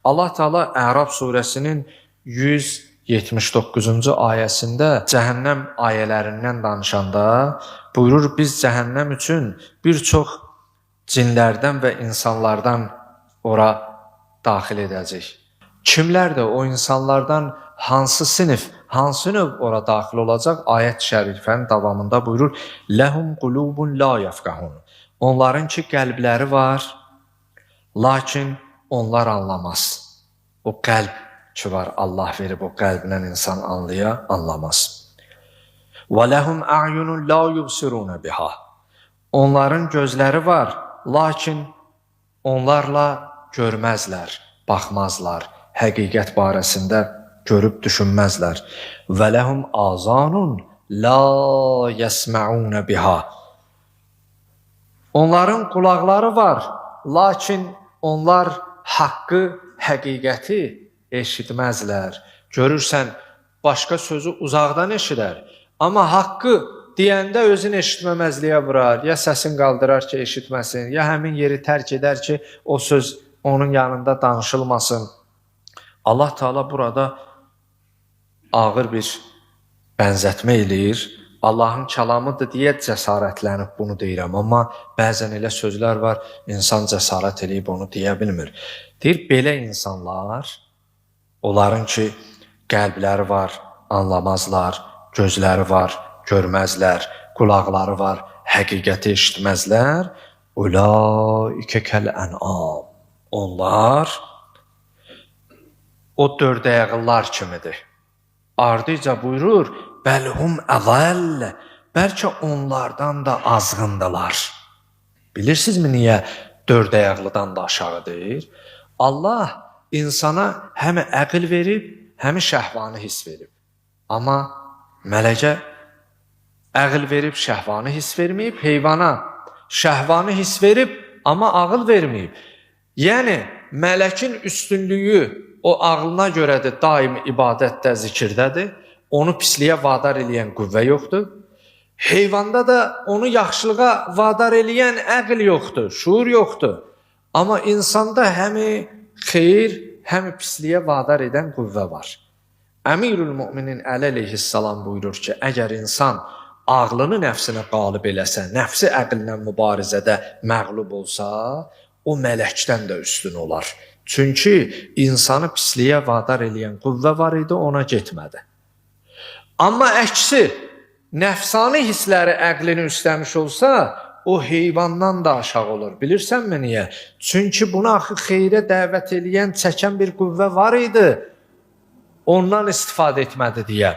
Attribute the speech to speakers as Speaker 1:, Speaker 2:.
Speaker 1: Allah Teala Əraf surəsinin 179-cu ayəsində cəhənnəm ayələrindən danışanda buyurur, biz cəhənnəm üçün bir çox cinlərdən və insanlardan ora daxil edəcək. Kimlərdir o insanlardan, hansı sinif, hansı növ ora daxil olacaq? Ayət-i şərifənin davamında buyurur, ləhum qulubun la yəfqəhun. Onların ki, qəlbləri var, lakin onlar anlamaz. O qəlb ki var, Allah verib o qəlblə insan anlamaz. Və ləhum a'yunun la yubsiruna biha. Onların gözləri var, lakin onlarla görməzlər, baxmazlar, həqiqət barəsində görüb düşünməzlər. Və ləhum azanun la yəsmə'una biha. Onların qulaqları var, lakin onlar haqqı, həqiqəti eşitməzlər. Görürsən, başqa sözü uzaqdan eşidər, amma haqqı deyəndə özün eşitməməzliyə vurar. Ya səsin qaldırar ki, eşitməsin, ya həmin yeri tərk edər ki, o söz onun yanında danışılmasın. Allah Teala burada ağır bir bənzətmə eləyir. Allahın kəlamıdır deyə cəsarətlənib bunu deyirəm, amma bəzən elə sözlər var, insan cəsarət eləyib onu deyə bilmir. Deyir, belə insanlar, onların ki, qəlbləri var, anlamazlar, gözləri var, görməzlər, qulaqları var, həqiqəti eşitməzlər. Ulaikə kəl-ən'am. Onlar o dördəyəqlılar kimidir. Ardıca buyurur, bəlhum əzəl, bəlkə onlardan da azğındılar. Bilirsinizmi niyə dördəyəqlıdan da aşağıdır? Allah insana həm əql verib, həm şəhvanı hiss verib. Amma mələkə əql verib, şəhvanı hiss verməyib, heyvana şəhvanı hiss verib, amma ağıl verməyib. Yəni, mələkin üstünlüyü o ağlına görədir, daim ibadətdə, zikirdədir. Onu pisliyə vadar eləyən qüvvə yoxdur. Heyvanda da onu yaxşılığa vadar eləyən əql yoxdur, şuur yoxdur. Amma insanda həmi xeyir, həmi pisliyə vadar edən qüvvə var. Əmirül Müminin Əli əleyhissalam buyurur ki, əgər insan ağlını nəfsinə qalib eləsə, nəfsi əqllə mübarizədə məğlub olsa, o mələkdən də üstün olar. Çünki insanı pisliyə vadar eləyən qüvvə var idi, ona getmədi. Amma əksi, nəfsani hissləri əqlini üstləmiş olsa, o heyvandan da aşağı olur. Bilirsənmi niyə? Çünki buna axı xeyrə dəvət eləyən, çəkən bir qüvvə var idi, ondan istifadə etmədi deyə.